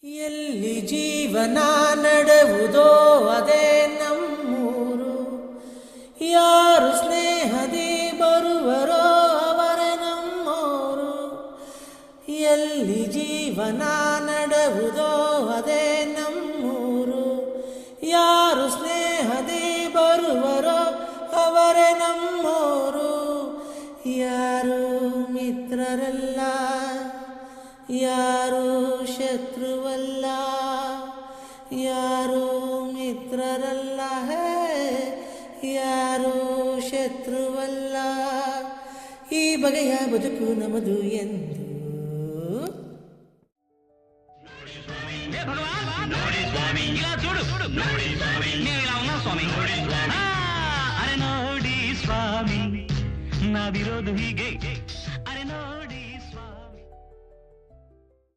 ಎಲ್ಲಿ ಜೀವನ ನಡೆವುದೋ ಅದೇ ನಮ್ಮೂರು. ಯಾರು ಸ್ನೇಹದಿ ಬರುವರೋ ಅವರೇ ನಮ್ಮೋರು. ಎಲ್ಲಿ ಜೀವನ ನಡೆವುದೋ ಅದೇ ನಮ್ಮೂರು. ಯಾರು ಸ್ನೇಹದಿ ಬರುವರೋ ಅವರೇ ನಮ್ಮೋರು. ಯಾರು ಮಿತ್ರರಲ್ಲ, ಯಾರು ಶತ್ರುವಲ್ಲ, ಯಾರು ಮಿತ್ರರಲ್ಲ, ಯಾರು ಶತ್ರುವಲ್ಲ. ಈ ಬಗೆಯ ಬದುಕು ನಮದು ಎಂದು ಅರೆ ನೋಡಿ ಸ್ವಾಮಿ, ನಾವಿರೋದು ಹೀಗೆ